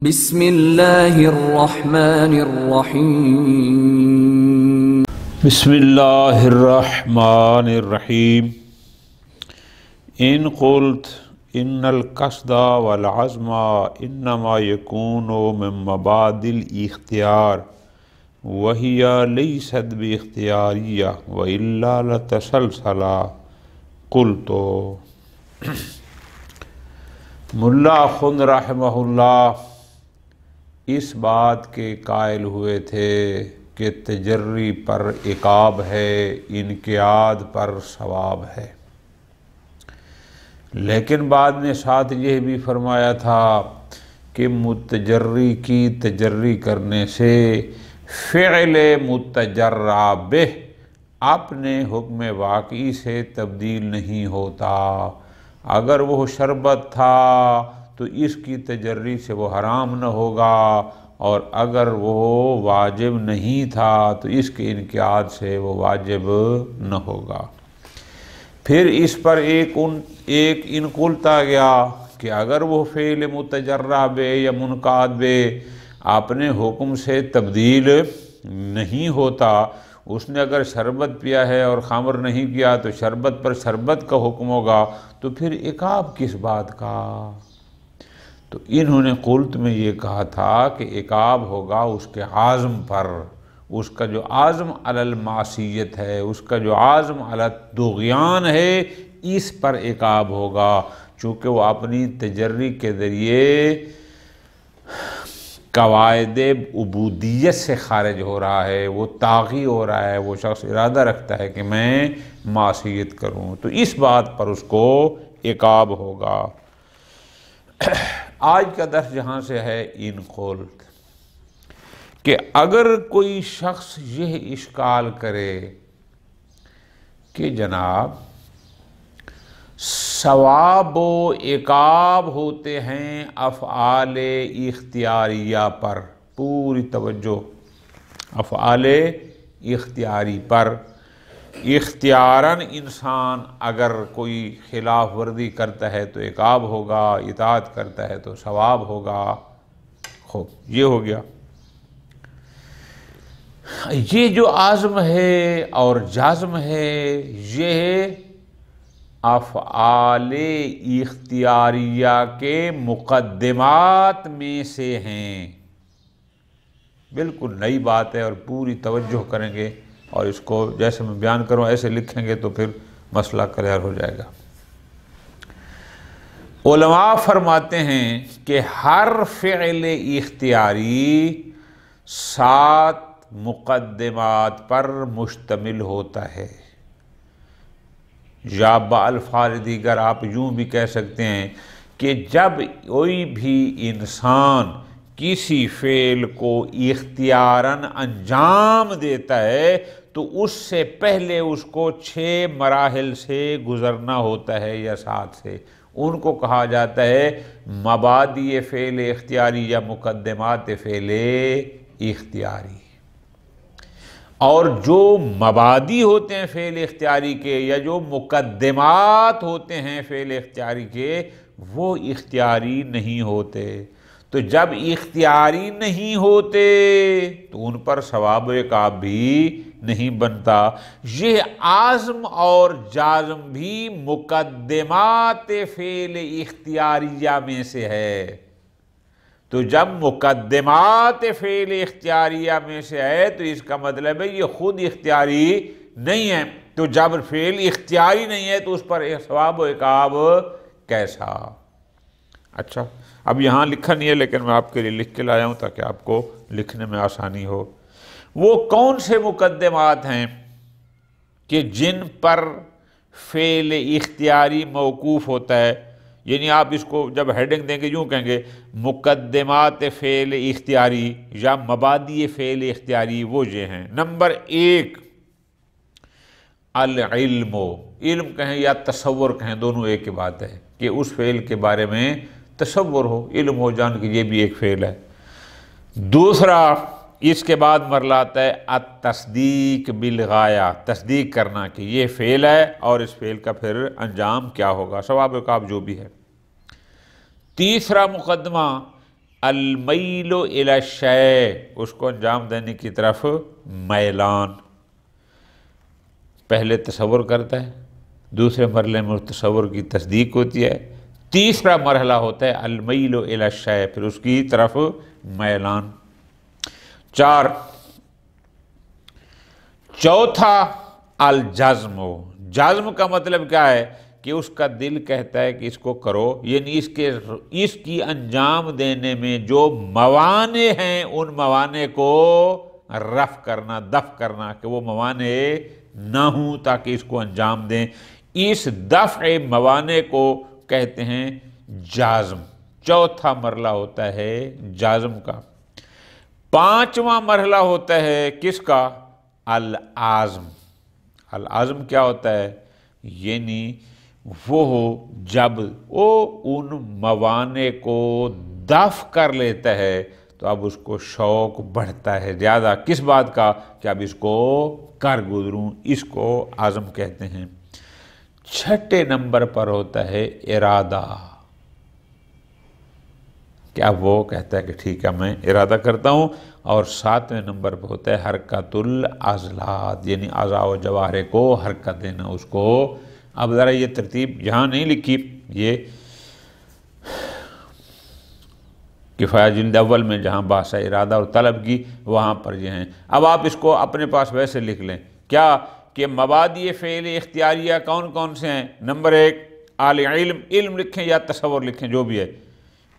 بسم اللہ الرحمن الرحیم بسم اللہ الرحمن الرحیم ان قلت ان القصد والعزم انما يكون من مبادئ الاختیار وهي ليست باختیاریہ والا لتسلسل قلت ملا خند رحمہ اللہ اس بات کے قائل ہوئے تھے کہ تجری پر عقاب ہے، انقیاد پر ثواب ہے، لیکن بعد میں ساتھ یہ بھی فرمایا تھا کہ متجری کی تجری کرنے سے فعل متجرع بہ اپنے حکم واقعی سے تبدیل نہیں ہوتا۔ اگر وہ شربت تھا تو اس کی تجری سے وہ حرام نہ ہوگا، اور اگر وہ واجب نہیں تھا تو اس کے انقیاد سے وہ واجب نہ ہوگا۔ پھر اس پر ایک انقلت آ گیا کہ اگر وہ فعل متجرع بے یا منقاد بے اپنے حکم سے تبدیل نہیں ہوتا، اس نے اگر شربت پیا ہے اور خمر نہیں کیا تو شربت پر شربت کا حکم ہوگا، تو پھر عقاب کس بات کا؟ تو انہوں نے قلت میں یہ کہا تھا کہ عقاب ہوگا اس کے عازم پر، اس کا جو عازم علی المعصیت ہے، اس کا جو عازم علی الطغیان ہے، اس پر عقاب ہوگا، چونکہ وہ اپنی تجری کے ذریعے قواعد عبودیت سے خارج ہو رہا ہے، وہ طاغی ہو رہا ہے، وہ شخص ارادہ رکھتا ہے کہ میں معصیت کروں، تو اس بات پر اس کو عقاب ہوگا۔ آج کا درس جہاں سے ہے ان قلت کہ اگر کوئی شخص یہ اشکال کرے کہ جناب ثواب و عقاب ہوتے ہیں افعال اختیاریہ پر، پوری توجہ، افعال اختیاری پر، اختیاراً انسان اگر کوئی خلاف ورزی کرتا ہے تو عقاب ہوگا، اطاعت کرتا ہے تو ثواب ہوگا۔ خوب، یہ ہو گیا۔ یہ جو عزم ہے اور جازم ہے، یہ افعال اختیاریہ کے مقدمات میں سے ہیں۔ بالکل نئی بات ہے اور پوری توجہ کریں گے، اور اس کو جیسے میں بیان کروں ایسے لکھیں گے تو پھر مسئلہ کلیئر ہو جائے گا۔ علماء فرماتے ہیں کہ ہر فعل اختیاری 7 مقدمات پر مشتمل ہوتا ہے، یا بالفاظ دیگر آپ یوں بھی کہہ سکتے ہیں کہ جب کوئی بھی انسان کسی فعل کو اختیاراً انجام دیتا ہے تو اس سے پہلے اس کو 6 مراحل سے گزرنا ہوتا ہے یا 7 سے، ان کو کہا جاتا ہے مبادئ فعل اختیاری یا مقدمات فعل اختیاری۔ اور جو مبادئ ہوتے ہیں فعل اختیاری کے یا جو مقدمات ہوتے ہیں فعل اختیاری کے، وہ اختیاری نہیں ہوتے، تو جب اختیاری نہیں ہوتے تو ان پر ثواب و عقاب بھی نہیں بنتا۔ یہ عازم اور جازم بھی مقدمات فعل اختیاریہ میں سے ہے، تو جب مقدمات فعل اختیاریہ میں سے ہے تو اس کا مطلب ہے یہ خود اختیاری نہیں ہے، تو جب فعل اختیاری نہیں ہے تو اس پر ثواب و عقاب کیسا؟ اچھا، اب یہاں لکھا نہیں ہے لیکن میں آپ کے لیے لکھ کے لایا ہوں تاکہ آپ کو لکھنے میں آسانی ہو۔ وہ کون سے مقدمات ہیں کہ جن پر فعل اختیاری موقوف ہوتا ہے؟ یعنی آپ اس کو جب ہیڈنگ دیں گے یوں کہیں گے مقدمات فعل اختیاری یا مبادئ فعل اختیاری، وہ یہ ہیں۔ نمبر 1 العلم، علم کہیں یا تصور کہیں، دونوں ایک ہی بات ہے کہ اس فعل کے بارے میں تصور ہو، علم ہو، جان کہ یہ بھی ایک فعل ہے۔ دوسرا اس کے بعد مرحلہ آتا ہے التصدیق بالغایہ، تصدیق کرنا کہ یہ فعل ہے اور اس فعل کا پھر انجام کیا ہوگا، ثواب و عقاب جو بھی ہے۔ تیسرا مقدمہ المیل الی الشیء، اس کو انجام دینے کی طرف میلان، پہلے تصور کرتا ہے، دوسرے مرحلے میں اس تصور کی تصدیق ہوتی ہے، تیسرا مرحلہ ہوتا ہے المیل الی الشیء، پھر اس کی طرف میلان۔ چوتھا الجزم، جزم کا مطلب کیا ہے کہ اس کا دل کہتا ہے کہ اس کو کرو، یعنی اس کی انجام دینے میں جو موانع ہیں ان موانع کو رفع کرنا، دفع کرنا، کہ وہ موانع نہ ہوں تاکہ اس کو انجام دیں، اس دفع موانع کو کہتے ہیں جازم۔ چوتھا مرحلہ ہوتا ہے جازم کا۔ پانچواں مرحلہ ہوتا ہے کس کا؟ العزم۔ العزم کیا ہوتا ہے؟ یعنی وہ جب وہ ان موانع کو دفع کر لیتا ہے تو اب اس کو شوق بڑھتا ہے زیادہ، کس بات کا؟ کہ اب اس کو کر گزروں، اس کو عزم کہتے ہیں۔ چھٹے نمبر پر ہوتا ہے ارادہ، کہ اب وہ کہتا ہے کہ ٹھیک ہے میں ارادہ کرتا ہوں۔ اور ساتویں نمبر پہ ہوتا ہے حرکت العضلات، یعنی اعضاء و جوارح کو حرکت دینا اس کو۔ اب ذرا یہ ترتیب یہاں نہیں لکھی، یہ کفایہ جلد اول میں جہاں بحث ارادہ اور طلب کی وہاں پر یہ ہیں۔ اب آپ اس کو اپنے پاس ویسے لکھ لیں، کیا کہ مبادئ فعل اختیاریہ کون کون سے ہیں؟ نمبر 1 العلم، علم لکھیں یا تصور لکھیں جو بھی ہے،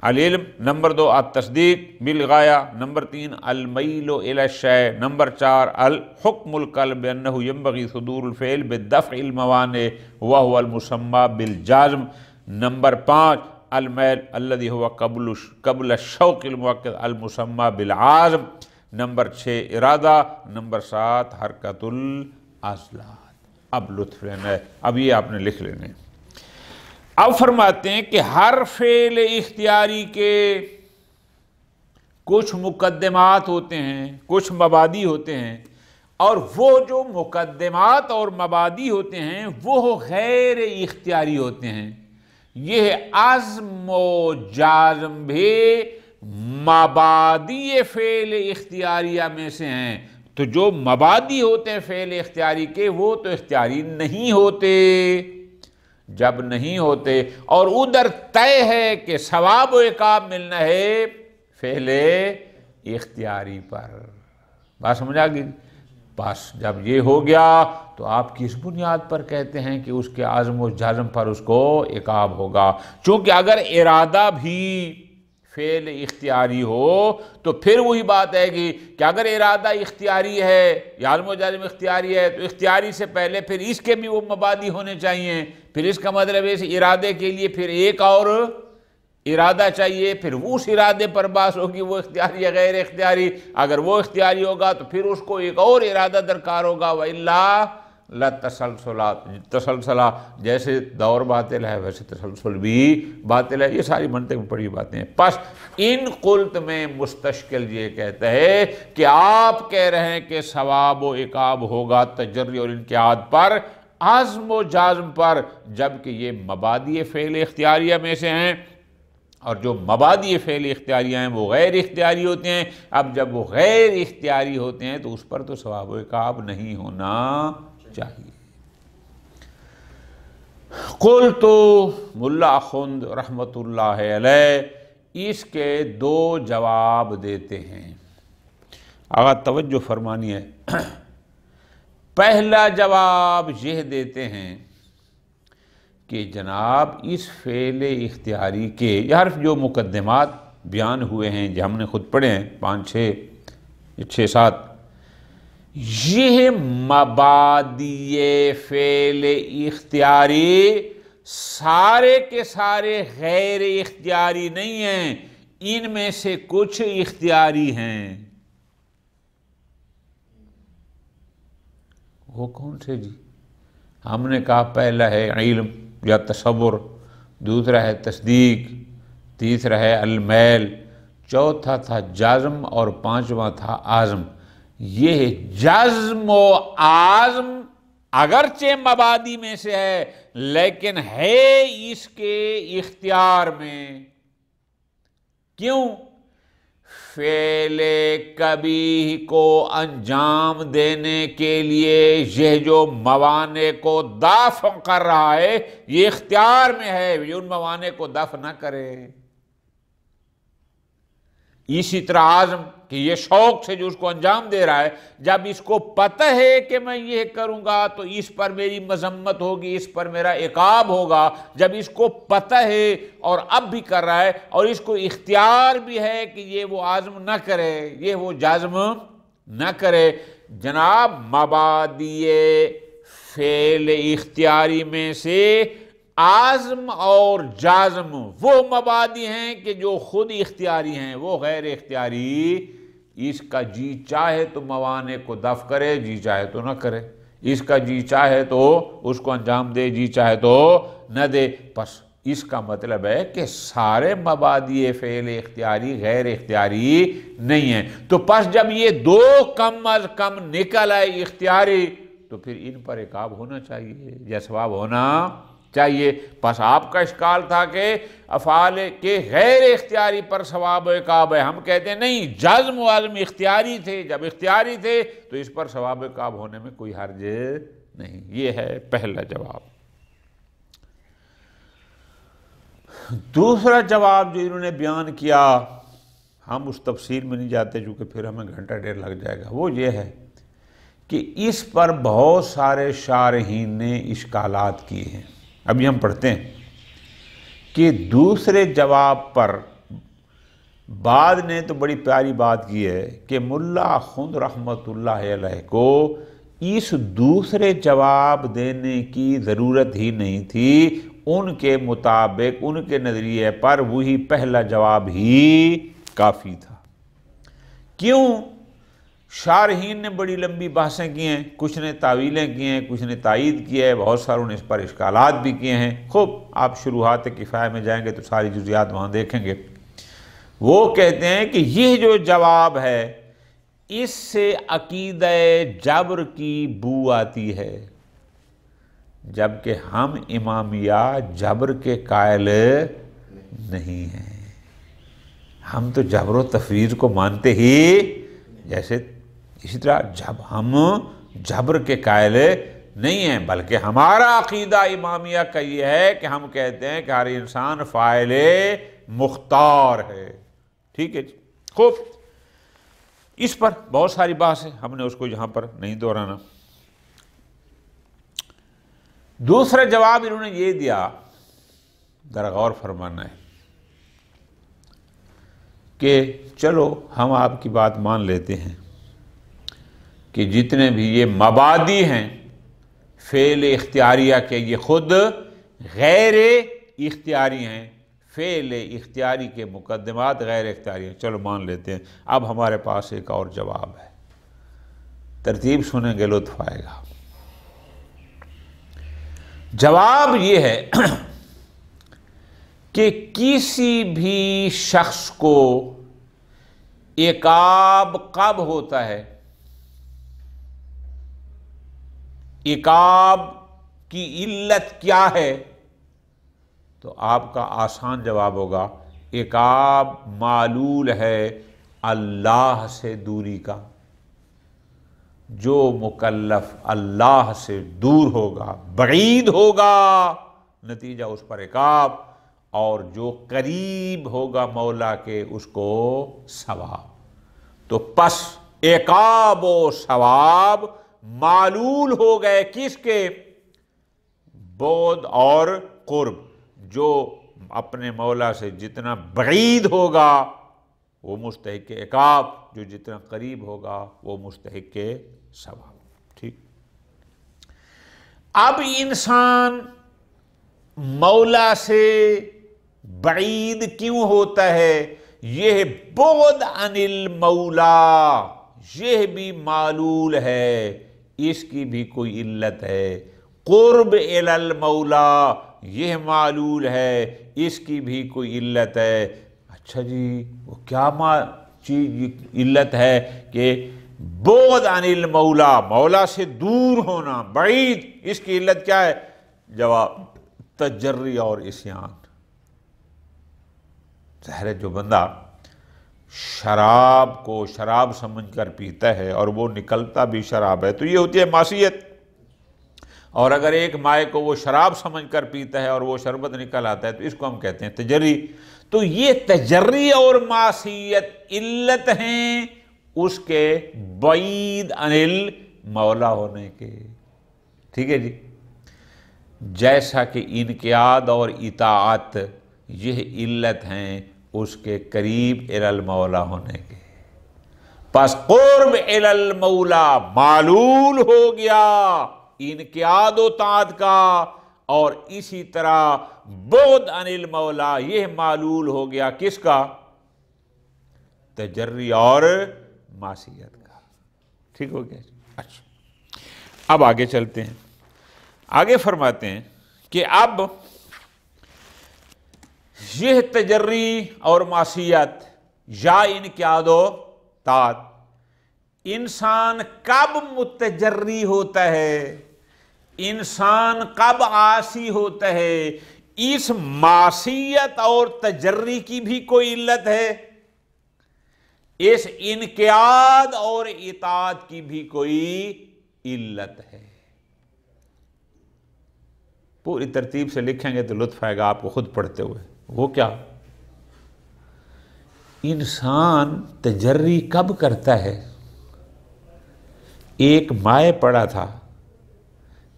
العلم۔ نمبر 2 التصدیق بالغایہ۔ نمبر 3 المیل الی الشیء۔ نمبر 4 الحکم القلب بانہ ینبغی صدور الفعل بدفع الموانع وهو المسمى بالجازم۔ نمبر 5 المیل الذي هو قبل الشوق المؤکد المسمى بالعزم۔ نمبر 6 ارادہ۔ نمبر 7 حرکت العضلات۔ اب لطف لینا ہے، اب یہ آپ نے لکھ لینے ہیں۔ اب فرماتے ہیں کہ ہر فعل اختیاری کے کچھ مقدمات ہوتے ہیں، کچھ مبادی ہوتے ہیں، اور وہ جو مقدمات اور مبادی ہوتے ہیں وہ غیر اختیاری ہوتے ہیں۔ یہ عزم و جازم بھی مبادی فعل اختیاریہ میں سے ہیں۔ تو جو مبادی ہوتے ہیں فعل اختیاری کے وہ تو اختیاری نہیں ہوتے، جب نہیں ہوتے اور ادھر طے ہے کہ ثواب و عقاب ملنا ہے فعل اختیاری پر۔ بات سمجھ آ گئی؟ بس جب یہ ہو گیا تو آپ کس بنیاد پر کہتے ہیں کہ اس کے عزم و جزم پر اس کو عقاب ہوگا؟ چونکہ اگر ارادہ بھی فعل اختیاری ہو تو پھر وہی بات ہے کہ اگر ارادہ اختیاری ہے یا عزم و جزم اختیاری ہے تو اختیاری سے پہلے پھر اس کے بھی وہ مبادی ہونے چاہیے۔ پھر اس کا مطلب ہے اس ارادے کے لیے پھر ایک اور ارادہ چاہیے، پھر اس ارادے پر بحث ہوگی وہ اختیاری یا غیر اختیاری۔ اگر وہ اختیاری ہوگا تو پھر اس کو ایک اور ارادہ درکار ہوگا، وَإِلَّا تسلسلہ، جیسے دور باطل ہے ویسے تسلسل بھی باطل ہے۔ یہ ساری منطق میں پڑھی باتیں ہیں۔ پس ان قلت میں مستشکل یہ کہتا ہے کہ آپ کہہ رہے ہیں کہ ثواب و عقاب ہوگا تجری اور انقیاد پر، عزم و جازم پر، جبکہ یہ مبادئ فعل اختیاریہ میں سے ہیں، اور جو مبادئ فعل اختیاریہ ہیں وہ غیر اختیاری ہوتے ہیں۔ اب جب وہ غیر اختیاری ہوتے ہیں تو اس پر تو ثواب و عقاب نہیں ہونا چاہیے۔ قلت ملا اخند رحمت اللہ علیہ اس کے 2 جواب دیتے ہیں، آغا توجہ فرمانی ہے۔ پہلا جواب یہ دیتے ہیں کہ جناب اس فعل اختیاری کے یہ حرف جو مقدمات بیان ہوئے ہیں جو ہم نے خود پڑھے ہیں 5 6 7، یہ مبادئ فعل اختیاری سارے کے سارے غیر اختیاری نہیں ہیں، ان میں سے کچھ اختیاری ہیں۔ وہ کون سے جی؟ ہم نے کہا پہلا ہے علم یا تصور، دوسرا ہے تصدیق، تیسرا ہے المیل، چوتھا تھا جزم اور 5واں تھا عزم۔ یہ جزم و عزم اگرچہ مبادی میں سے ہے لیکن ہے اس کے اختیار میں۔ کیوں؟ فعل کبیح کو انجام دینے کے لیے یہ جو موانع کو دفع کر رہا ہے یہ اختیار میں ہے، یہ ان موانع کو دفع نہ کرے۔ اسی طرح عزم کہ یہ شوق سے جو اس کو انجام دے رہا ہے، جب اس کو پتہ ہے کہ میں یہ کروں گا تو اس پر میری مذمت ہوگی، اس پر میرا عقاب ہوگا، جب اس کو پتہ ہے اور اب بھی کر رہا ہے اور اس کو اختیار بھی ہے کہ یہ وہ عزم نہ کرے، یہ وہ جزم نہ کرے، جناب مبادئ فعل اختیاری میں سے عزم اور جازم وہ مبادئ ہیں کہ جو خود اختیاری ہیں، وہ غیر اختیاری اس کا جی چاہے تو موانع کو دفع کرے، جی چاہے تو نہ کرے، اس کا جی چاہے تو اس کو انجام دے، جی چاہے تو نہ دے۔ پس اس کا مطلب ہے کہ سارے مبادئ فعل اختیاری غیر اختیاری نہیں ہیں۔ تو پس جب یہ دو کم از کم نکل آئے اختیاری تو پھر ان پر عقاب ہونا چاہیے یا ثواب ہونا چاہیے۔ پس آپ کا اشکال تھا کہ افعال کے غیر اختیاری پر ثواب و عقاب ہے، ہم کہتے ہیں نہیں، جزم و عزم اختیاری تھے، جب اختیاری تھے تو اس پر ثواب و عقاب ہونے میں کوئی حرج نہیں۔ یہ ہے پہلا جواب۔ دوسرا جواب جو انہوں نے بیان کیا، ہم اس تفصیل میں نہیں جاتے چونکہ پھر ہمیں گھنٹہ ڈیڑھ لگ جائے گا، وہ یہ ہے کہ اس پر بہت سارے شارحین نے اشکالات کیے ہیں۔ ابھی ہم پڑھتے ہیں کہ دوسرے جواب پر بعد نے تو بڑی پیاری بات کی ہے کہ ملا آخوند رحمت اللہ علیہ کو اس دوسرے جواب دینے کی ضرورت ہی نہیں تھی، ان کے مطابق ان کے نظریے پر وہی پہلا جواب ہی کافی تھا۔ کیوں؟ شارحین نے بڑی لمبی بحثیں کی ہیں، کچھ نے تعویلیں کی ہیں، کچھ نے تائید کی ہے، بہت ساروں نے اس پر اشکالات بھی کیے ہیں۔ خوب آپ شروحات کفایہ میں جائیں گے تو ساری جزیات وہاں دیکھیں گے۔ وہ کہتے ہیں کہ یہ جو جواب ہے اس سے عقیدہ جبر کی بو آتی ہے، جبکہ ہم امامیہ جبر کے قائل نہیں ہیں۔ ہم تو جبر و تفویض کو مانتے ہی، جیسے اسی طرح جب ہم جبر کے قائل نہیں ہیں، بلکہ ہمارا عقیدہ امامیہ کا یہ ہے کہ ہم کہتے ہیں کہ ہر انسان فاعل مختار ہے۔ ٹھیک ہے جی، خوب اس پر بہت ساری بحث ہے، ہم نے اس کو یہاں پر نہیں دہرانا۔ دوسرا جواب انہوں نے یہ دیا، ذرا غور فرمانا ہے کہ چلو ہم آپ کی بات مان لیتے ہیں کہ جتنے بھی یہ مبادئ ہیں فعل اختیاریہ کے یہ خود غیر اختیاری ہیں، فعل اختیاری کے مقدمات غیر اختیاری ہیں، چلو مان لیتے ہیں۔ اب ہمارے پاس ایک اور جواب ہے، ترتیب سنیں گے لطف آئے گا۔ جواب یہ ہے کہ کسی بھی شخص کو عقاب کب ہوتا ہے؟ عقاب کی علت کیا ہے؟ تو آپ کا آسان جواب ہوگا عقاب معلول ہے اللہ سے دوری کا۔ جو مکلف اللہ سے دور ہوگا، بعید ہوگا، نتیجہ اس پر عقاب، اور جو قریب ہوگا مولا کے اس کو ثواب۔ تو پس عقاب و ثواب معلول ہو گئے کس کے؟ بعد اور قرب۔ جو اپنے مولا سے جتنا بعید ہوگا وہ مستحق عقاب، جو جتنا قریب ہوگا وہ مستحق ثواب۔ ٹھیک، اب انسان مولا سے بعید کیوں ہوتا ہے؟ یہ بعد عن المولا یہ بھی معلول ہے، اس کی بھی کوئی علت ہے۔ قرب الی المولا یہ معلول ہے، اس کی بھی کوئی علت ہے۔ اچھا جی، وہ کیا چیز علت ہے کہ بعد عن المولا، مولا سے دور ہونا، بعید، اس کی علت کیا ہے؟ جواب تجری اور عصیان۔ ظاہر ہے جو بندہ شراب کو شراب سمجھ کر پیتا ہے اور وہ نکلتا بھی شراب ہے تو یہ ہوتی ہے معصیت، اور اگر ایک مائے کو وہ شراب سمجھ کر پیتا ہے اور وہ شربت نکل آتا ہے تو اس کو ہم کہتے ہیں تجری۔ تو یہ تجری اور معصیت علت ہیں اس کے بعید عن المولا ہونے کے، ٹھیک ہے جی۔ جیسا کہ انقیاد اور اطاعت یہ علت ہیں اس کے قریب الی المولا ہونے کے، پس قرب الی المولا معلول ہو گیا انقیاد و طاعت کا، اور اسی طرح بعد عن المولا یہ معلول ہو گیا کس کا؟ تجری اور معصیت کا، ٹھیک ہو گیا۔ اچھا اب آگے چلتے ہیں، آگے فرماتے ہیں کہ اب یہ تجری اور معصیت یا انقیاد و طاعت انسان کب متجری ہوتا ہے، انسان کب عاصی ہوتا ہے، اس معصیت اور تجری کی بھی کوئی علت ہے، اس انقیاد اور اطاعت کی بھی کوئی علت ہے۔ پوری ترتیب سے لکھیں گے تو لطف آئے گا آپ کو خود پڑھتے ہوئے۔ وہ کیا؟ انسان تجری کب کرتا ہے؟ ایک مائع پڑا تھا،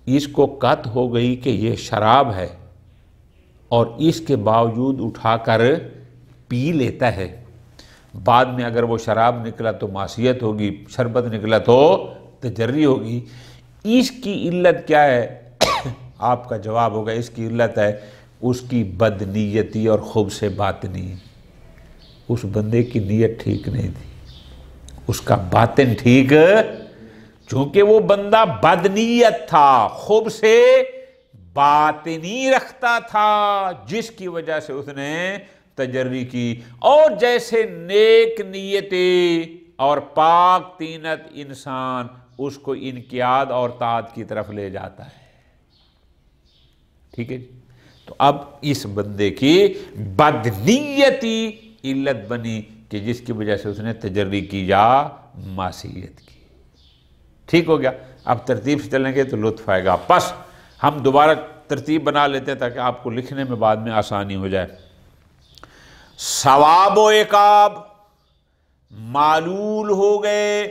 اس کو قط ہو گئی کہ یہ شراب ہے، اور اس کے باوجود اٹھا کر پی لیتا ہے، بعد میں اگر وہ شراب نکلا تو معصیت ہوگی، شربت نکلا تو تجری ہوگی۔ اس کی علت کیا ہے؟ آپ کا جواب ہوگا اس کی علت ہے اس کی بدنیتی اور خبث باطنی۔ اس بندے کی نیت ٹھیک نہیں تھی، اس کا باطن ٹھیک، چونکہ وہ بندہ بدنیت تھا، خبث باطنی رکھتا تھا، جس کی وجہ سے اس نے تجری کی۔ اور جیسے نیک نیتی اور پاک طینت انسان اس کو انقیاد اور طاعت کی طرف لے جاتا ہے، ٹھیک ہے۔ تو اب اس بندے کی بدنیتی علت بنی کہ جس کی وجہ سے اس نے تجری کی یا معصیت کی، ٹھیک ہو گیا۔ اب ترتیب سے چلیں گے تو لطف آئے گا، پس ہم دوبارہ ترتیب بنا لیتے ہیں تاکہ آپ کو لکھنے میں بعد میں آسانی ہو جائے۔ ثواب و عقاب معلول ہو گئے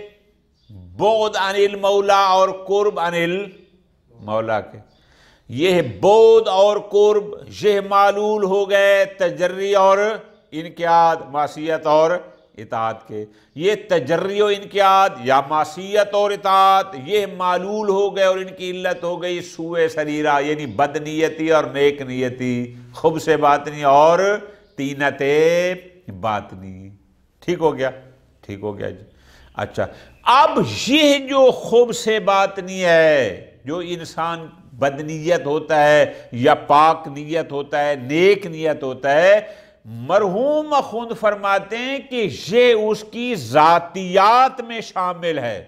بعد عن المولا اور قرب عن المولا کے، یہ بعد اور قرب یہ معلول ہو گئے تجری اور انقیاد، معصیت اور اطاعت کے۔ یہ تجری و انقیاد یا معصیت اور اطاعت یہ معلول ہو گئے اور ان کی علت ہو گئی سوء سریرہ، یعنی بدنیتی اور نیک نیتی، خبث باطنی اور طینت باطنی، ٹھیک ہو گیا، ٹھیک ہو گیا جی۔ اچھا اب یہ جو خبث باطنی ہے، جو انسان بدنیت ہوتا ہے یا پاک نیت ہوتا ہے، نیک نیت ہوتا ہے، مرحوم اخوند فرماتے ہیں کہ یہ اس کی ذاتیات میں شامل ہے،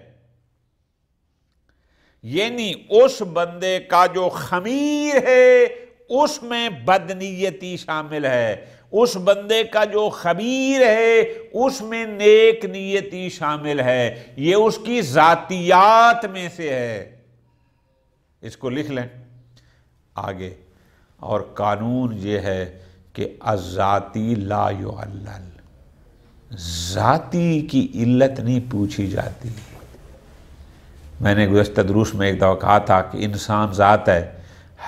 یعنی اس بندے کا جو خمیر ہے اس میں بدنیتی شامل ہے، اس بندے کا جو خبیر ہے اس میں نیک نیتی شامل ہے، یہ اس کی ذاتیات میں سے ہے۔ اس کو لکھ لیں آگے۔ اور قانون یہ ہے کہ الذاتی لا یعلل، ذاتی کی علت نہیں پوچھی جاتی۔ میں نے گزشتہ دروس میں ایک دفعہ کہا تھا کہ انسان ذات ہے،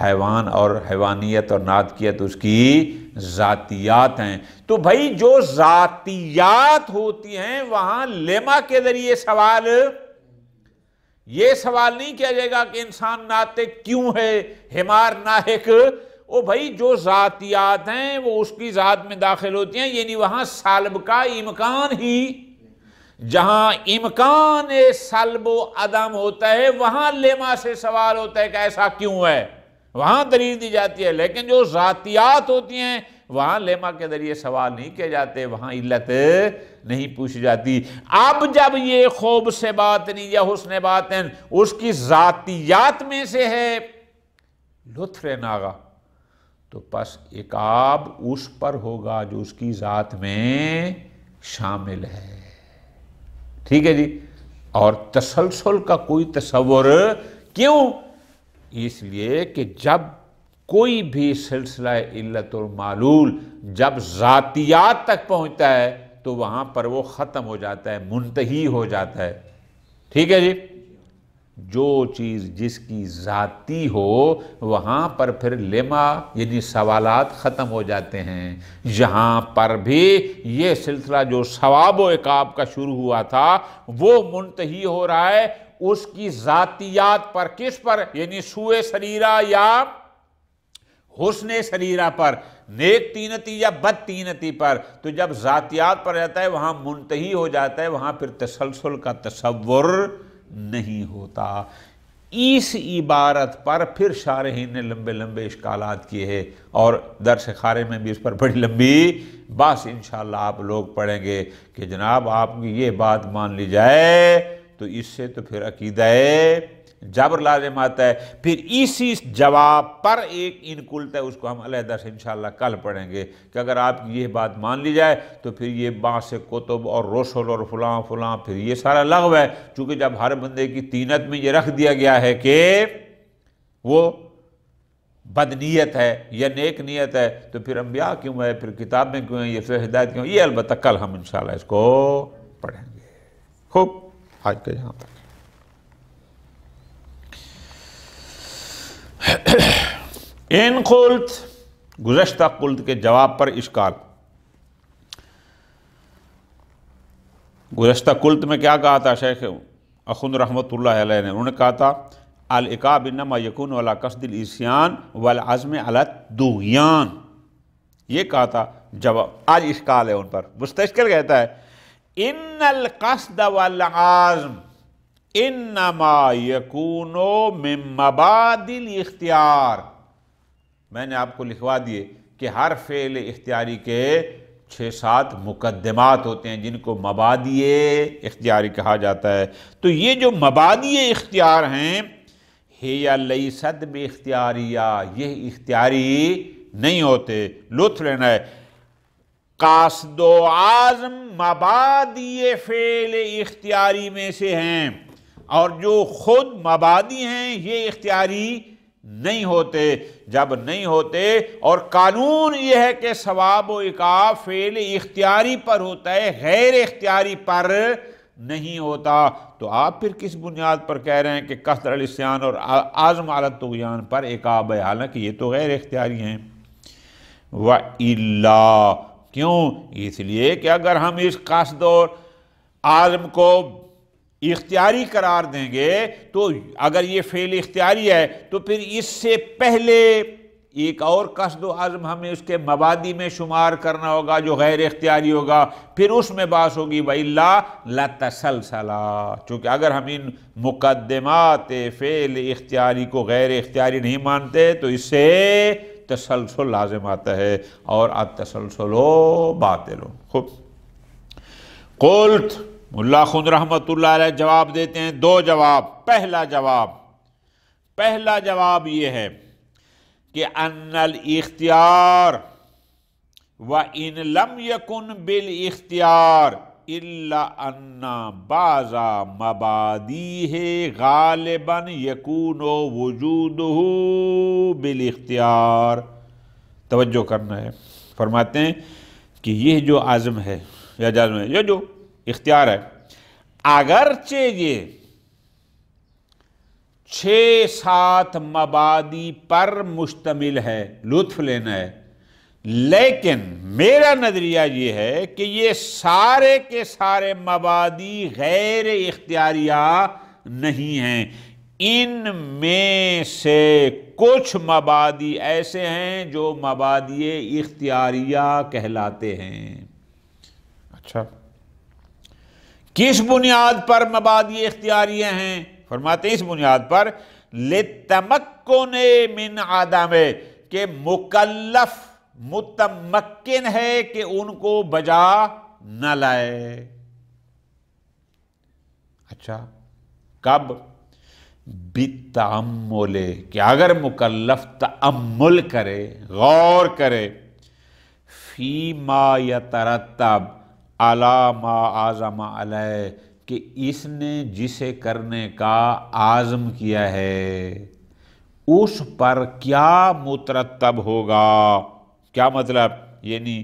حیوان اور حیوانیت اور ناطقیت اس کی ذاتیات ہیں۔ تو بھائی جو ذاتیات ہوتی ہیں وہاں لیما کے ذریعے سوال، یہ سوال نہیں کیا جائے گا کہ انسان ناطق کیوں ہے، حمار ناحق۔ او بھائی جو ذاتیات ہیں وہ اس کی ذات میں داخل ہوتی ہیں، یعنی وہاں سلب کا امکان ہی، جہاں امکان سلب و عدم ہوتا ہے وہاں لیما سے سوال ہوتا ہے کہ ایسا کیوں ہے، وہاں دلیل دی جاتی ہے۔ لیکن جو ذاتیات ہوتی ہیں وہاں لیما کے ذریعے سوال نہیں کیے جاتے، وہاں علت نہیں پوچھی جاتی۔ اب جب یہ خوب سے باطنی یا حسن باطن اس کی ذاتیات میں سے ہے لطف ناغا، تو پس عقاب اس پر ہوگا جو اس کی ذات میں شامل ہے. ٹھیک ہے جی. اور تسلسل کا کوئی تصور کیوں؟ اس لیے کہ جب کوئی بھی سلسلہ علت اور معلول جب ذاتیات تک پہنچتا ہے تو وہاں پر وہ ختم ہو جاتا ہے، منتہی ہو جاتا ہے. ٹھیک ہے جی. جو چیز جس کی ذاتی ہو وہاں پر پھر لما یعنی سوالات ختم ہو جاتے ہیں. یہاں پر بھی یہ سلسلہ جو ثواب و عقاب کا شروع ہوا تھا وہ منتہی ہو رہا ہے اس کی ذاتیات پر. کس پر؟ یعنی سوء سریرہ یا حسن سریرہ پر، نیک تینتی یا بد تینتی پر. تو جب ذاتیات پر جاتا ہے وہاں منتہی ہو جاتا ہے، وہاں پھر تسلسل کا تصور نہیں ہوتا. اس عبارت پر پھر شارحین نے لمبے لمبے اشکالات کیے ہیں اور درس خارے میں بھی اس پر بڑی لمبی بس انشاءاللہ آپ لوگ پڑھیں گے کہ جناب آپ کی یہ بات مان لی جائے تو اس سے تو پھر عقیدہ جبر لازم آتا ہے. پھر اسی جواب پر ایک انکلت ہے، اس کو ہم علیحدہ سے انشاءاللہ کل پڑھیں گے کہ اگر آپ کی یہ بات مان لی جائے تو پھر یہ باس کتب اور رسل اور فلاں فلاں پھر یہ سارا لغو ہے. چونکہ جب ہر بندے کی تینت میں یہ رکھ دیا گیا ہے کہ وہ بد نیت ہے یا نیک نیت ہے تو پھر انبیاء کیوں ہے، پھر کتاب میں کیوں ہے، یہ پھر ہدایت کیوں ہے، یہ البتہ کل ہم انشاءاللہ اس کو پڑھیں گے. خوب آج کے یہاں تک. ان قلت گزشتہ قلت کے جواب پر اشکال. گزشتہ قلت میں کیا کہا تھا شیخ اخوند رحمۃ اللہ علیہ نے؟ انہوں نے کہا تھا العقاب انما یکون علی قصد العصیان والعزم علی الطغیان. یہ کہا تھا. جواب آج اشکال ہے ان پر. مستشکل کہتا ہے ان القصد والعزم انما یکون من مبادئ الاختیار. میں نے آپ کو لکھوا دیے کہ ہر فعل اختیاری کے 6-7 مقدمات ہوتے ہیں جن کو مبادئ اختیاری کہا جاتا ہے. تو یہ جو مبادئ اختیار ہیں ہی لیست باختیاریہ، یہ اختیاری نہیں ہوتے. لطف لینا ہے. قصد و عزم مبادئ فعل اختیاری میں سے ہیں اور جو خود مبادئ ہیں یہ اختیاری نہیں ہوتے. جب نہیں ہوتے اور قانون یہ ہے کہ ثواب و عقاب فعل اختیاری پر ہوتا ہے غیر اختیاری پر نہیں ہوتا، تو آپ پھر کس بنیاد پر کہہ رہے ہیں کہ قصد العصیان اور عزم علی الطغیان پر عقاب ہے، حالانکہ یہ تو غیر اختیاری ہیں. وَإِلَّا کیوں؟ اس لیے کہ اگر ہم اس قصد اور عزم کو اختیاری قرار دیں گے تو اگر یہ فعل اختیاری ہے تو پھر اس سے پہلے ایک اور قصد و عزم ہمیں اس کے مبادئ میں شمار کرنا ہوگا جو غیر اختیاری ہوگا، پھر اس میں بات ہوگی وَإِلَّا لَتَسَلْسَلَا. چونکہ اگر ہم ان مقدمات فعل اختیاری کو غیر اختیاری نہیں مانتے تو اس سے تسلسل لازم آتا ہے اور التسلسل باطل. خوب. قلت ملا خند رحمت اللہ علیہ جواب دیتے ہیں 2 جواب. پہلا جواب یہ ہے کہ ان الاختیار وَإِن لَمْ يَكُنْ بِالْاخْتِيَارِ إِلَّا أَنَّ بَعْضَ مَبَادِئِهِ غَالِبًا يَكُونُ وُجُودُهُ بِالْاخْتِيَارِ. توجہ کرنا ہے. فرماتے ہیں کہ یہ جو عزم ہے یا جزم ہے، یہ جو اختیار ہے، اگرچہ یہ 6-7 مبادئ پر مشتمل ہے، لطف لینا ہے، لیکن میرا نظریہ یہ ہے کہ یہ سارے کے سارے مبادئ غیر اختیاریہ نہیں ہیں. ان میں سے کچھ مبادئ ایسے ہیں جو مبادئ اختیاریہ کہلاتے ہیں. اچھا، کس بنیاد پر مبادئ اختیاریہ ہیں؟ فرماتے ہیں اس بنیاد پر لِتَمَكُّنِ مِنْ عَدَمِ کہ مکلف متمکن ہے کہ ان کو بجا نہ لائے. اچھا، کب؟ بالتأمل کہ اگر مکلف تأمل کرے، غور کرے، فیما یترتب علی ما عزم علیہ، کہ اس نے جسے کرنے کا عزم کیا ہے اس پر کیا مترتب ہوگا۔ کیا مطلب؟ یعنی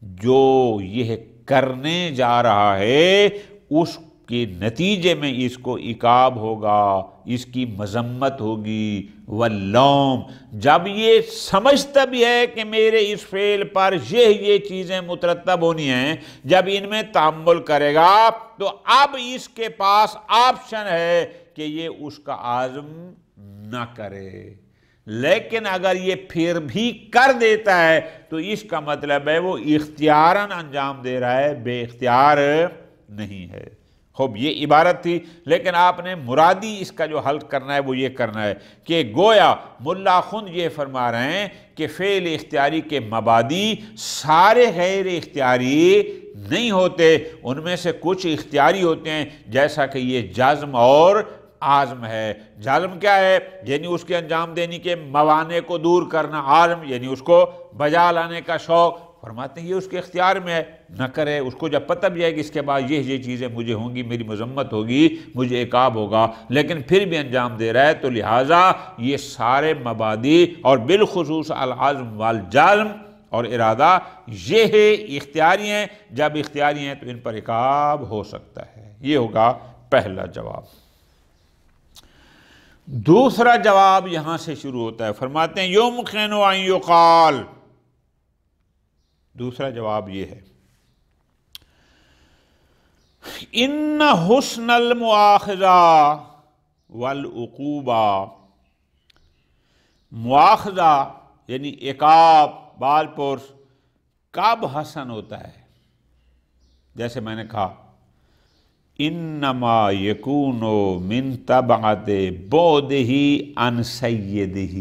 جو یہ کرنے جا رہا ہے اس کے نتیجے میں اس کو عقاب ہوگا، اس کی مذمت ہوگی، واللوم، جب یہ سمجھتا بھی ہے کہ میرے اس فعل پر یہ چیزیں مترتب ہونی ہیں، جب ان میں تأمل کرے گا تو اب اس کے پاس آپشن ہے کہ یہ اس کا عزم نہ کرے۔ لیکن اگر یہ پھر بھی کر دیتا ہے تو اس کا مطلب ہے وہ اختیاراً انجام دے رہا ہے، بے اختیار نہیں ہے۔ خوب، یہ عبارت تھی، لیکن آپ نے مرادی اس کا جو حل کرنا ہے وہ یہ کرنا ہے کہ گویا ملا خند یہ فرما رہے ہیں کہ فعل اختیاری کے مبادی سارے غیر اختیاری نہیں ہوتے، ان میں سے کچھ اختیاری ہوتے ہیں، جیسا کہ یہ جزم اور عزم ہے۔ جزم کیا ہے؟ یعنی اس کے انجام دینے کے موانع کو دور کرنا، عزم یعنی اس کو بجا لانے کا شوق۔ فرماتے ہیں یہ اس کے اختیار میں ہے، نہ کرے۔ اس کو جب پتہ بھی ہے کہ اس کے بعد یہ چیزیں مجھے ہوں گی، میری مذمت ہوگی، مجھے عقاب ہوگا، لیکن پھر بھی انجام دے رہا ہے، تو لہٰذا یہ سارے مبادی اور بالخصوص العزم والجزم اور ارادہ یہ اختیاری ہیں۔ جب اختیاری ہیں تو ان پر عقاب ہو سکتا ہے۔ یہ ہوگا پہلا جواب۔ دوسرا جواب یہاں سے شروع ہوتا ہے، فرماتے ہیں یمکن ان یقال، دوسرا جواب یہ ہے ان حسن المؤاخذہ والعقوبہ، مؤاخذہ یعنی عقاب، بال پرس کب حسن ہوتا ہے؟ جیسے میں نے کہا انما یکون من تبعۃ بعدہ عن سیدہ،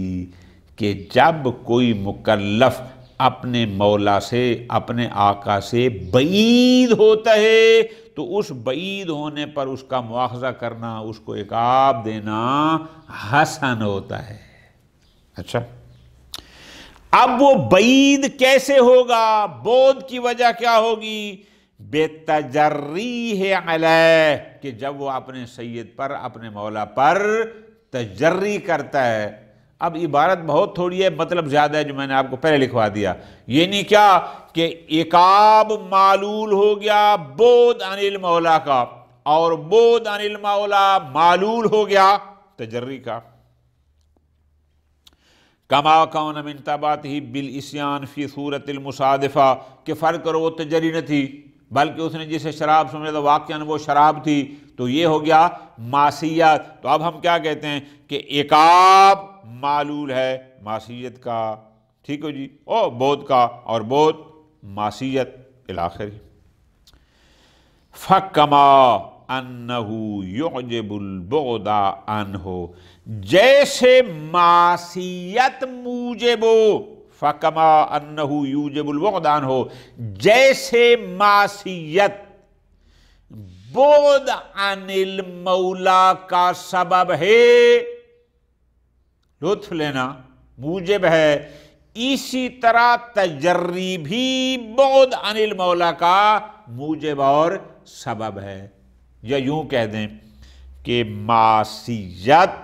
کہ جب کوئی مکلف اپنے مولا سے، اپنے آقا سے بعید ہوتا ہے تو اس بعید ہونے پر اس کا مواخذہ کرنا، اس کو عقاب دینا حسن ہوتا ہے۔ اچھا، اب وہ بعید کیسے ہوگا؟ بعد کی وجہ کیا ہوگی؟ بے تجریح علیہ، کہ جب وہ اپنے سید پر، اپنے مولا پر تجری کرتا ہے۔ اب عبارت بہت تھوڑی ہے، مطلب زیادہ ہے، جو میں نے آپ کو پہلے لکھوا دیا۔ یعنی کیا کہ عقاب معلول ہو گیا بعد عن المولا کا، اور بعد عن المولا معلول ہو گیا تجری کا۔ کما کون من تبعتہ بالعصیان فی صورت المصادفہ، کہ فرق کرو وہ تجری نہ تھی بلکہ اس نے جسے شراب سمجھا تھا واقعاً وہ شراب تھی، تو یہ ہو گیا معصیت۔ تو اب ہم کیا کہتے ہیں کہ عقاب معلول ہے معصیت کا، ٹھیک ہو جی، او بعد کا، اور بعد معصیت الاخر۔ فکما انہ یعجب البعد عنہ، جیسے معصیت موجب ہو، فکما انہ یوجب البعد عنہ، جیسے معصیت بعد عن المولا کا سبب ہے، لطف لینا موجب ہے، اسی طرح تجری بھی بعد عن المولا کا موجب اور سبب ہے۔ یا یوں کہہ دیں کہ معصیت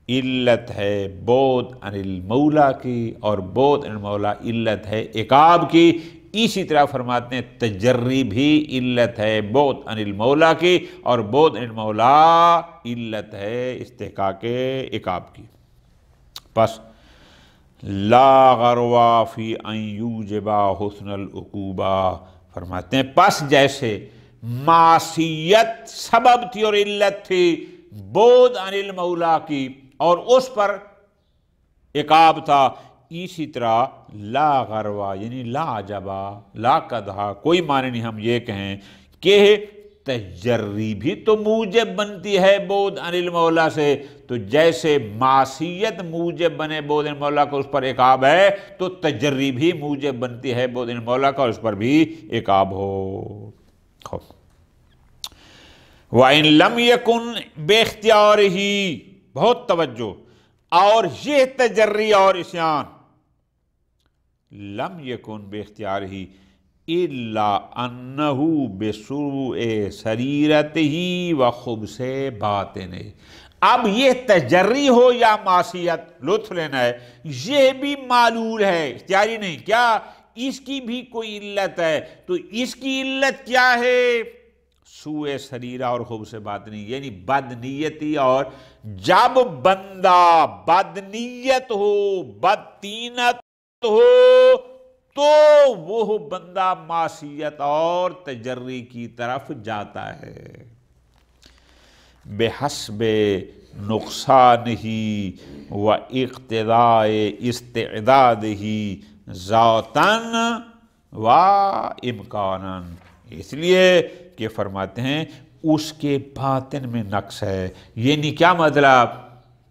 علت ہے بعد عن المولا کی، اور بعد عن المولا علت ہے عقاب کی۔ اسی طرح فرماتے ہیں تجری بھی علت ہے بعد عن المولا کی، اور بعد عن المولا علت ہے استحقاق عقاب کی۔ پس لا غروا فی ان یوجب حسن العقوبہ، فرماتے ہیں پس جیسے معصیت سبب تھی اور علت تھی بعد عن المولا کی، اور اس پر عقاب تھا، اسی طرح لا غروا یعنی لا عجبا، لا قدحا، کوئی معنی نہیں ہم یہ کہیں کہ تجری بھی تو موجب بنتی ہے بعد عن المولا سے، تو جیسے معصیت موجب بنے بعد عن المولا کو، اس پر عقاب ہے، تو تجری بھی موجب بنتی ہے بعد عن المولا کا، اس پر بھی عقاب ہو۔ وَإِن لَمْ يَكُنْ بِاخْتِيَارِهِ، بہت توجہ، اور یہ تجری اور عصیان لم یکن باختیارہ، الا انہ بسوء سریرتہ و خبث باطنہ۔ اب یہ تجری ہو یا معصیت، لطف لینا ہے، یہ بھی معلول ہے، اختیاری نہیں۔ کیا اس کی بھی کوئی علت ہے؟ تو اس کی علت کیا ہے؟ سوء سریرہ اور خبث باطنی، یعنی بدنیتی۔ اور جب بندہ بدنیت ہو، بدتینت ہو، تو وہ بندہ معصیت اور تجری کی طرف جاتا ہے۔ بحسب نقصانہ و اقتضاء استعدادہ ذاتاً و امکاناً، اس لیے کہ فرماتے ہیں اس کے باطن میں نقص ہے۔ یعنی کیا مطلب؟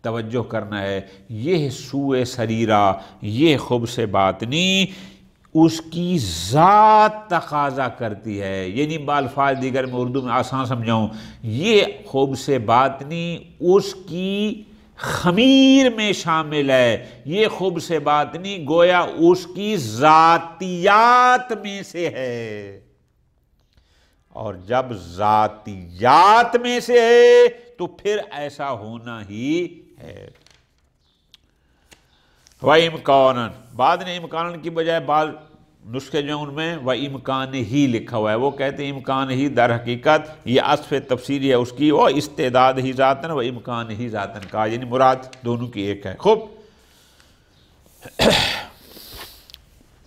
توجہ کرنا ہے، یہ سوء سریرہ، یہ خبث باطنی اس کی ذات تقاضا کرتی ہے۔ یعنی بالفاظ دیگر میں اردو میں آسان سمجھاؤں، یہ خبث باطنی اس کی خمیر میں شامل ہے، یہ خبث باطنی گویا اس کی ذاتیات میں سے ہے، اور جب ذاتیات میں سے ہے تو پھر ایسا ہونا ہی ہے۔ وَإِمْكَانًا، بعد نے امکان کی بجائے بعض نسخے جو ہیں ان میں وَإِمْكَانِ ہی لکھا ہوا ہے، وہ کہتے ہیں امکان ہی در حقیقت یہ عطف تفسیری ہے اس کی، وہ استعداد ہی ذاتن و امکان ہی ذاتن کا، یعنی مراد دونوں کی ایک ہے۔ خوب،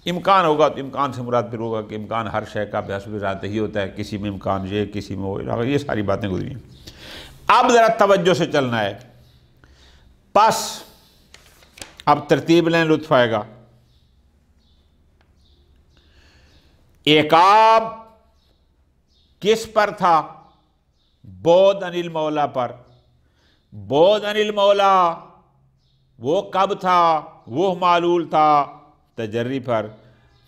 امکان ہوگا تو امکان سے مراد پھر ہوگا کہ امکان ہر شے کا بحسب ذات ہی ہوتا ہے، کسی میں امکان یہ، کسی میں وہ، یہ ساری باتیں گزری ہیں۔ اب ذرا توجہ سے چلنا ہے، پس اب ترتیب لیں، لطف آئے گا۔ عقاب کس پر تھا؟ بعد عن المولا پر۔ بعد عن المولا وہ کب تھا؟ وہ معلول تھا تجری پر۔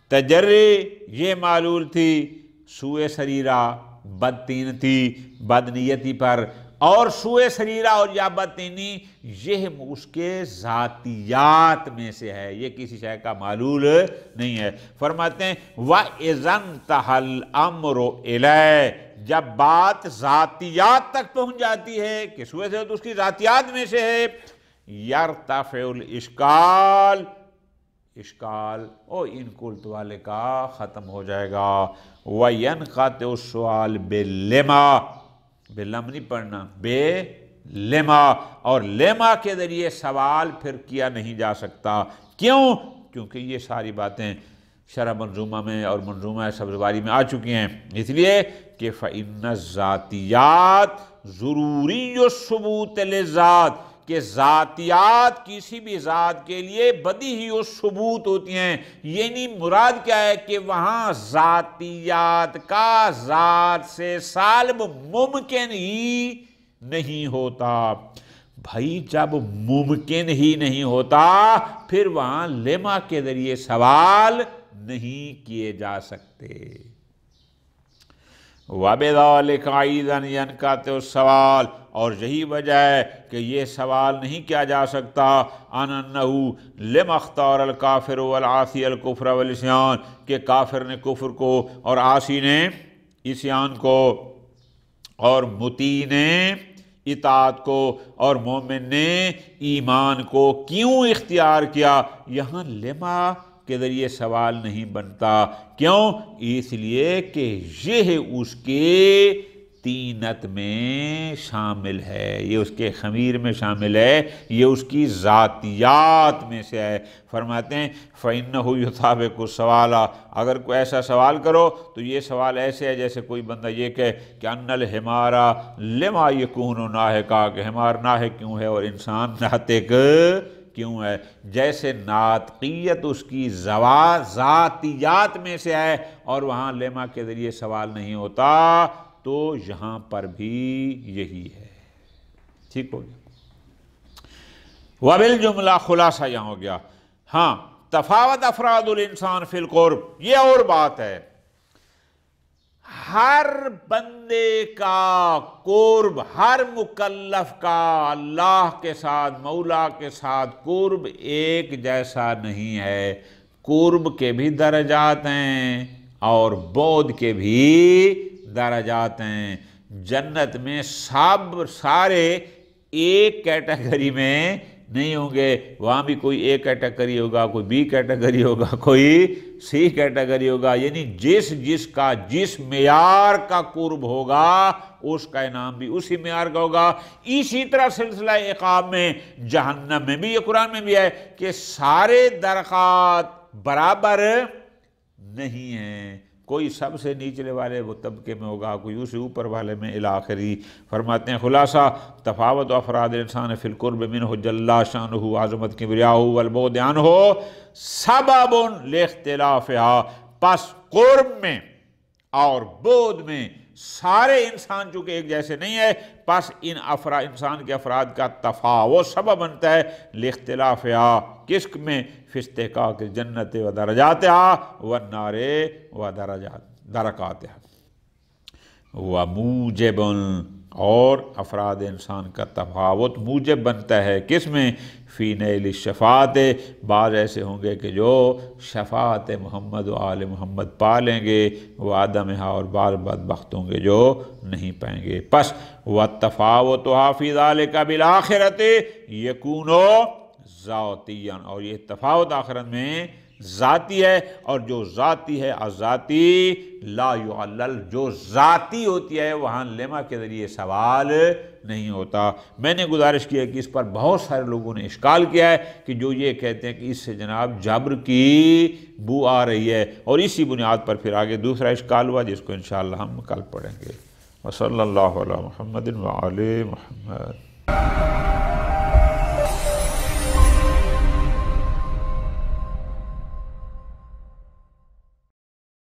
تجری یہ معلول تھی سوء سریرہ، بدتینتی، بدنیتی پر، اور سوء سریرہ اور یا بدتینی یہ اس کے ذاتیات میں سے ہے، یہ کسی شے کا معلول نہیں ہے۔ فرماتے ہیں وَإِذَا انْتَهَى الْأَمْرُ إِلَيْهِ، جب بات ذاتیات تک پہنچ جاتی ہے کہ سوء سریرہ تو اس کی ذاتیات میں سے ہے، يَرْتَفِعُ الْإِشْكَالِ، اشکال او ان قلت والے کا ختم ہو جائے گا۔ وَيَنْقَطِعُ السُّؤَالُ بِاللِّمَا، بِاللَّمْ نہیں پڑھنا، بِاللِّمَا، اور لِمَا کے ذریعے سوال پھر کیا نہیں جا سکتا۔ کیوں؟ کیونکہ یہ ساری باتیں شرح منظومہ میں اور منظومہ سبزواری میں آ چکی ہیں، اس لیے کہ فَإِنَّ الذَّاتِيَّاتِ ضروری الثبوت للذات، کہ ذاتیات کسی بھی ذات کے لیے بدیہی و ثبوت ہوتی ہیں۔ یعنی مراد کیا ہے کہ وہاں ذاتیات کا ذات سے سالب ممکن ہی نہیں ہوتا۔ بھائی جب ممکن ہی نہیں ہوتا پھر وہاں لیما کے ذریعے سوال نہیں کیے جا سکتے۔ وَبِذَلِكَ أَيْضًا يَنْقَطِعُ السَّوَالُ، اور یہی وجہ ہے کہ یہ سوال نہیں کیا جا سکتا عَنْ أَنَّهُ لِمَا اخْتَارَ الْكَافِرُ وَالْعَاصِيَ الْكُفْرَ وَالْعِصْيَانَ، کہ کافر نے کفر کو اور عاصی نے عصیان کو، اور مطیع نے اطاعت کو، اور مومن نے ایمان کو کیوں اختیار کیا؟ یہاں لما کے ذریعے سوال نہیں بنتا، کیوں؟ اس لیے کہ یہ اس کے تینت میں شامل ہے، یہ اس کے خمیر میں شامل ہے، یہ اس کی ذاتیات میں سے ہے۔ فرماتے ہیں فَإِنَّهُ يُطَابِقُ السَّوَالَ، اگر کوئی ایسا سوال کرو تو یہ سوال ایسے ہے جیسے کوئی بندہ یہ کہے کہ أَنَّ الْحِمَارَ لِمَا يَكُونُ نَاهِقًا، کہ حمار ناہق کیوں ہے اور انسان ناطق کیوں ہے؟ جیسے ناطقیت اس کی ذاتیات میں سے ہے اور وہاں لیما کے ذریعے سوال نہیں ہوتا، تو یہاں پر بھی یہی ہے۔ ٹھیک ہو گیا؟ وَبِالْجُمْلَةِ خلاصہ یہاں ہو گیا۔ ہاں، تفاوت افراد الانسان فی القرب، یہ اور بات ہے۔ ہر بندے کا قرب، ہر مکلف کا اللہ کے ساتھ، مولا کے ساتھ قرب ایک جیسا نہیں ہے۔ قرب کے بھی درجات ہیں اور بعد کے بھی درجات ہیں۔ جنت میں سب سارے ایک کیٹیگری میں نہیں ہوں گے، وہاں بھی کوئی اے کیٹیگری ہوگا، کوئی بی کیٹیگری ہوگا، کوئی سی کیٹیگری ہوگا، یعنی جس کا جس معیار کا قرب ہوگا اس کا انعام بھی اسی معیار کا ہوگا۔ اسی طرح سلسلہ عقاب میں جہنم میں بھی، یہ قرآن میں بھی ہے کہ سارے درجات برابر نہیں ہیں، کوئی سب سے نیچلے والے وہ طبقے میں ہوگا، کوئی اسے اوپر والے میں الی آخری۔ فرماتے ہیں خلاصہ تفاوت افراد انسان فی القرب منہ جل شانہ عظمت کبریاہ والبعد عنہ سبب لاختلافہا، پس قرب میں اور بعد میں سارے انسان چونکہ ایک جیسے نہیں ہے، پس انسان کے افراد کا تفاوت سبب بنتا ہے لاختلافہا، کس میں؟ فی استحقاق الجنت و درجاتہا والنار و درکاتہا، و موجب، اور افراد انسان کا تفاوت موجب بنتا ہے کس میں؟ فی نیل الشفاعت، بعض ایسے ہوں گے کہ جو شفاعت محمد و آل محمد پا لیں گے، وہ عدمہا، اور بعض بدبخت ہوں گے جو نہیں پائیں گے۔ پس والتفاوتھا فی ذالک بالآخرۃ یکون ذاتیا، اور یہ تفاوت آخرت میں ذاتی ہے، اور جو ذاتی ہے ذاتی لا یعلل، جو ذاتی ہوتی ہے وہاں لما کے ذریعے سوال نہیں ہوتا۔ میں نے گزارش کی ہے کہ اس پر بہت سارے لوگوں نے اشکال کیا ہے کہ جو یہ کہتے ہیں کہ اس سے جناب جبر کی بو آ رہی ہے، اور اسی بنیاد پر پھر آگے دوسرا اشکال ہوا جس کو انشاءاللہ ہم کل پڑھیں گے۔ وصلی اللہ علی محمد وعلی محمد۔